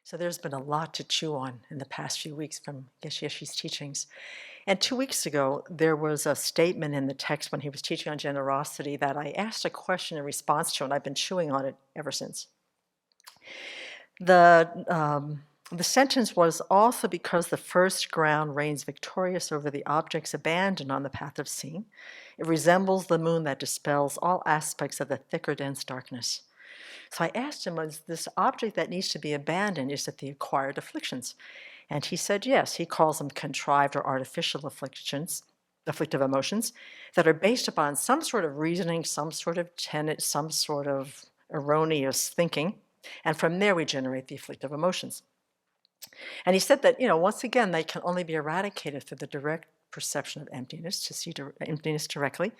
So there's been a lot to chew on in the past few weeks from Geshe Geshe's teachings. And 2 weeks ago, there was a statement in the text when he was teaching on generosity that I asked a question in response to, and I've been chewing on it ever since. The sentence was also because the first ground reigns victorious over the objects abandoned on the path of seeing. It resembles the moon that dispels all aspects of the thicker, dense darkness. So I asked him, was this object that needs to be abandoned, is it the acquired afflictions? And he said yes. He calls them contrived or artificial afflictions, afflictive emotions, that are based upon some sort of reasoning, some sort of tenet, some sort of erroneous thinking. And from there, we generate the afflictive emotions. And he said that, once again, they can only be eradicated through the direct perception of emptiness, to see emptiness directly,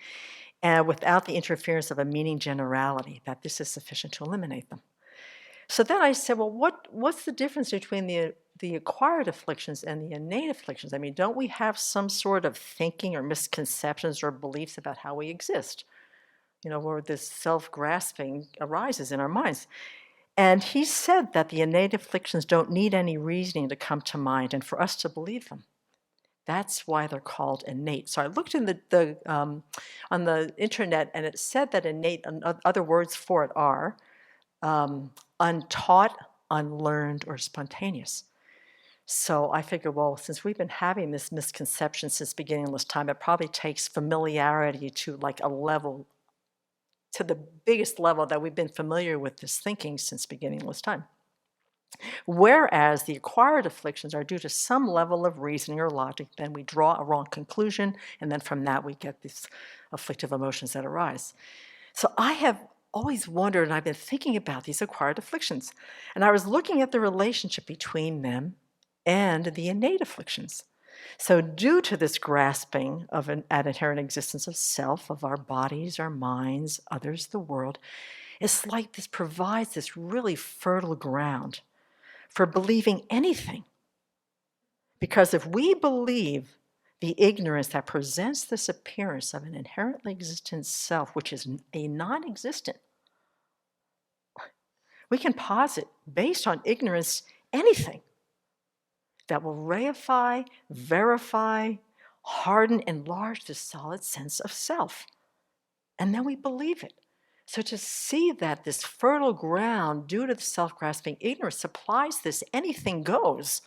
and without the interference of a meaning generality, that this is sufficient to eliminate them. So then I said, well, what's the difference between the acquired afflictions and the innate afflictions? I mean, don't we have some sort of thinking or misconceptions or beliefs about how we exist? Where this self-grasping arises in our minds. And he said that the innate afflictions don't need any reasoning to come to mind and for us to believe them. That's why they're called innate. So I looked in on the internet, and it said that innate, and other words for it are untaught, unlearned, or spontaneous. So I figured, well, since we've been having this misconception since beginningless time, it probably takes familiarity to like a level, to the biggest level that we've been familiar with this thinking since beginningless time. Whereas the acquired afflictions are due to some level of reasoning or logic, then we draw a wrong conclusion, and then from that we get these afflictive emotions that arise. So I have always wondered, and I've been thinking about these acquired afflictions, and I was looking at the relationship between them and the innate afflictions. So due to this grasping of at inherent existence of self, of our bodies, our minds, others, the world, it's like this provides this really fertile ground for believing anything. Because if we believe the ignorance that presents this appearance of an inherently existent self, which is a non-existent, we can posit, based on ignorance, anything that will reify, verify, harden, enlarge the solid sense of self. And then we believe it. So to see that this fertile ground, due to the self-grasping ignorance, supplies this anything goes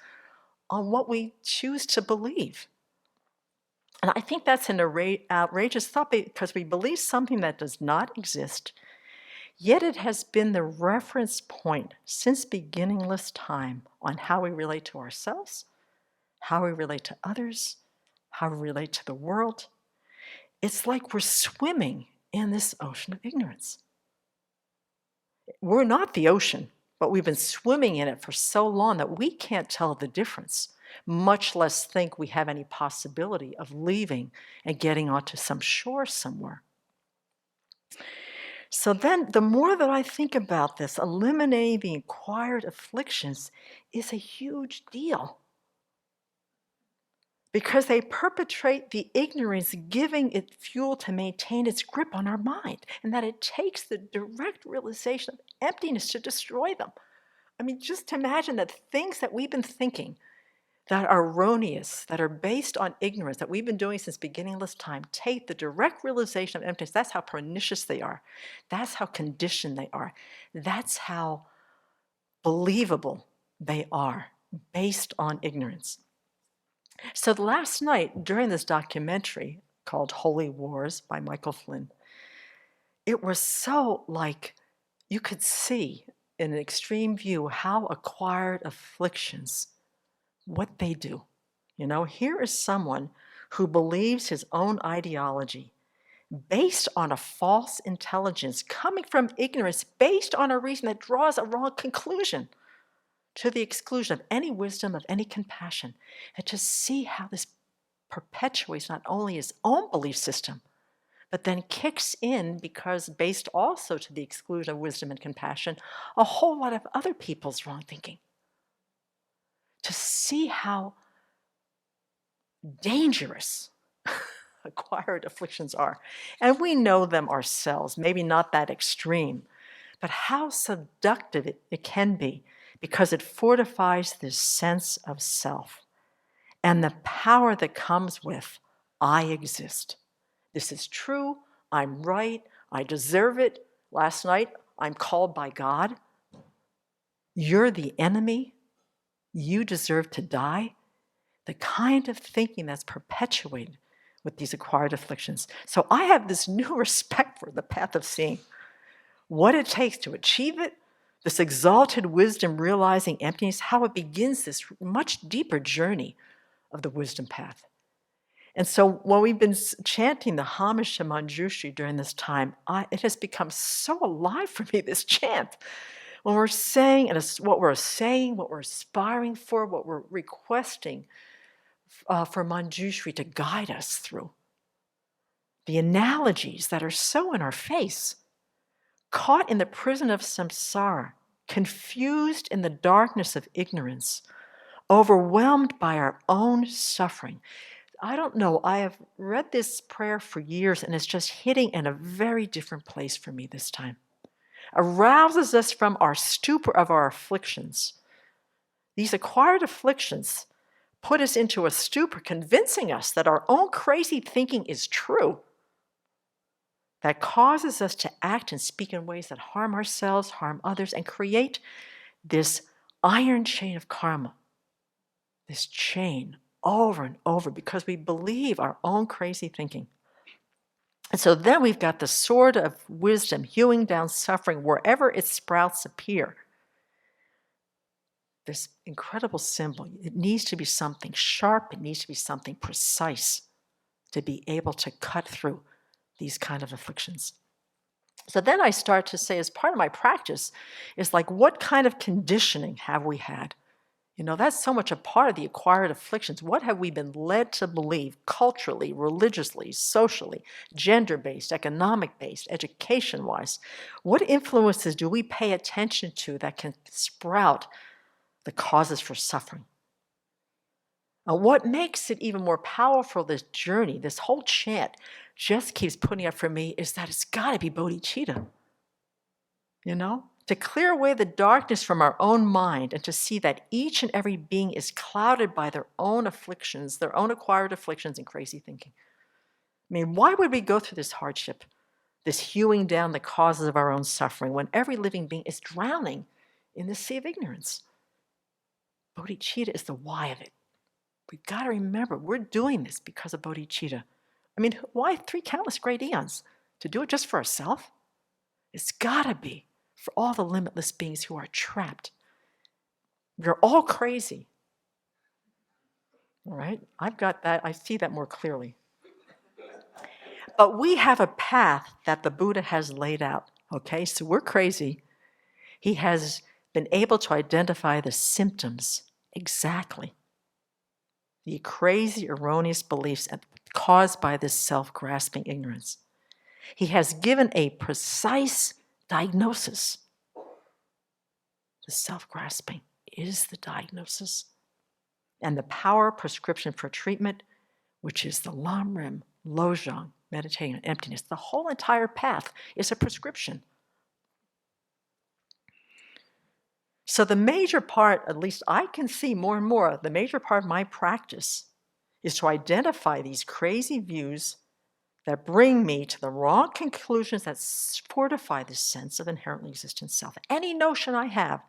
on what we choose to believe. And I think that's an outrageous thought, because we believe something that does not exist, yet it has been the reference point since beginningless time on how we relate to ourselves, how we relate to others, how we relate to the world. It's like we're swimming in this ocean of ignorance. We're not the ocean, but we've been swimming in it for so long that we can't tell the difference, much less think we have any possibility of leaving and getting onto some shore somewhere. So then, the more that I think about this, eliminating the acquired afflictions is a huge deal, because they perpetrate the ignorance, giving it fuel to maintain its grip on our mind, and that it takes the direct realization of emptiness to destroy them. I mean, just imagine that things that we've been thinking that are erroneous, that are based on ignorance, that we've been doing since beginningless time, take the direct realization of emptiness. That's how pernicious they are. That's how conditioned they are. That's how believable they are, based on ignorance. So last night, during this documentary called Holy Wars by Michael Flynn, it was so like you could see in an extreme view how acquired afflictions, what they do. Here is someone who believes his own ideology based on a false intelligence, coming from ignorance, based on a reason that draws a wrong conclusion, to the exclusion of any wisdom, of any compassion. And to see how this perpetuates not only his own belief system, but then kicks in, because based also to the exclusion of wisdom and compassion, a whole lot of other people's wrong thinking. To see how dangerous acquired afflictions are. And we know them ourselves, maybe not that extreme, but how seductive it can be, because it fortifies this sense of self and the power that comes with, I exist. This is true, I'm right, I deserve it. Last night, I'm called by God. You're the enemy. You deserve to die. The kind of thinking that's perpetuated with these acquired afflictions. So I have this new respect for the path of seeing, what it takes to achieve it, this exalted wisdom realizing emptiness, how it begins this much deeper journey of the wisdom path. And so when we've been chanting the homage to Manjushri during this time, it has become so alive for me, this chant. When we're saying, and what we're saying, what we're aspiring for, what we're requesting for Manjushri to guide us through. The analogies that are so in our face, caught in the prison of samsara, confused in the darkness of ignorance, overwhelmed by our own suffering. I don't know, I have read this prayer for years and it's just hitting in a very different place for me this time. Arouses us from our stupor of our afflictions. These acquired afflictions put us into a stupor, convincing us that our own crazy thinking is true. That causes us to act and speak in ways that harm ourselves, harm others, and create this iron chain of karma. This chain over and over because we believe our own crazy thinking. And so then we've got the sword of wisdom hewing down suffering wherever its sprouts appear. This incredible symbol, it needs to be something sharp, it needs to be something precise to be able to cut through these kind of afflictions. So then I start to say, as part of my practice, is like, what kind of conditioning have we had? You know, that's so much a part of the acquired afflictions. What have we been led to believe culturally, religiously, socially, gender-based, economic-based, education-wise? What influences do we pay attention to that can sprout the causes for suffering? Now, what makes it even more powerful, this journey, this whole chant, just keeps putting up for me, is that it's got to be bodhicitta. You know? To clear away the darkness from our own mind and to see that each and every being is clouded by their own afflictions, their own acquired afflictions and crazy thinking. I mean, why would we go through this hardship, this hewing down the causes of our own suffering, when every living being is drowning in the sea of ignorance? Bodhicitta is the why of it. We've got to remember, we're doing this because of bodhicitta. I mean, why 3 countless great eons? To do it just for ourselves? It's got to be for all the limitless beings who are trapped. We're all crazy. All right? I've got that. I see that more clearly. But we have a path that the Buddha has laid out. Okay? So we're crazy. He has been able to identify the symptoms exactly. The crazy, erroneous beliefs caused by this self-grasping ignorance. He has given a precise diagnosis. The self-grasping is the diagnosis. And the power prescription for treatment, which is the Lam Rim, Lojong, meditating on emptiness. The whole entire path is a prescription. So the major part, at least I can see more and more, the major part of my practice is to identify these crazy views that bring me to the wrong conclusions that fortify this sense of inherently existent self. Any notion I have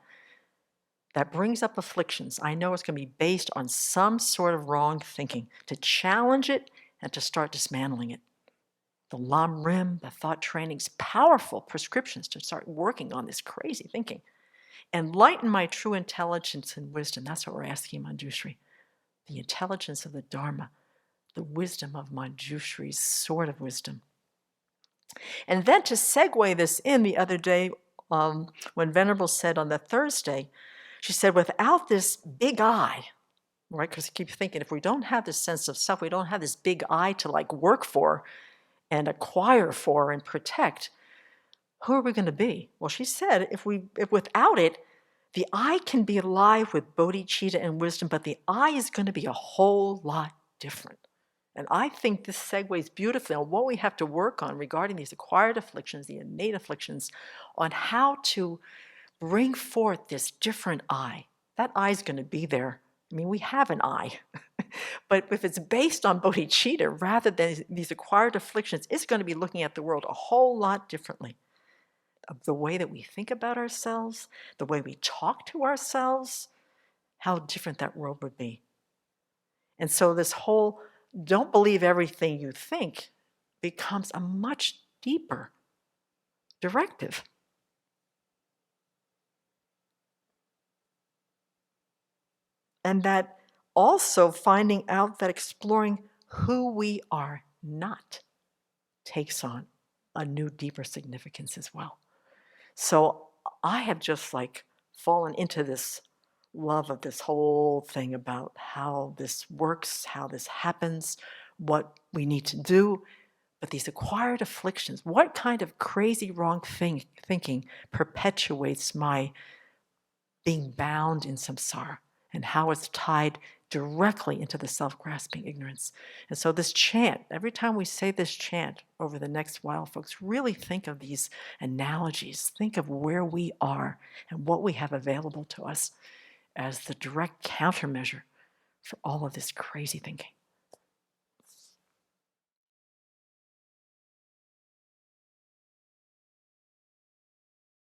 that brings up afflictions, I know it's going to be based on some sort of wrong thinking, to challenge it and to start dismantling it. The Lam Rim, the thought trainings, powerful prescriptions to start working on this crazy thinking. Enlighten my true intelligence and wisdom. That's what we're asking Manjushri. The intelligence of the Dharma, the wisdom of Manjushri's sword of wisdom. And then to segue this in the other day, when Venerable said on the Thursday, she said, without this big I, right? Because I keep thinking, if we don't have this sense of self, we don't have this big I to like work for and acquire for and protect, who are we going to be? Well, she said, if without it, the I can be alive with bodhicitta and wisdom, but the I is going to be a whole lot different. And I think this segues beautifully on what we have to work on regarding these acquired afflictions, the innate afflictions, on how to bring forth this different I. That I is going to be there. I mean, we have an I. But if it's based on bodhicitta rather than these acquired afflictions, it's going to be looking at the world a whole lot differently. The way that we think about ourselves, the way we talk to ourselves, how different that world would be. And so this whole don't believe everything you think becomes a much deeper directive. And that also finding out that exploring who we are not takes on a new, deeper significance as well. So I have just like fallen into this love of this whole thing about how this works, how this happens, what we need to do. But these acquired afflictions, what kind of crazy wrong thinking perpetuates my being bound in samsara, and how it's tied directly into the self-grasping ignorance. And so this chant, every time we say this chant over the next while, folks, really think of these analogies. Think of where we are and what we have available to us as the direct countermeasure for all of this crazy thinking.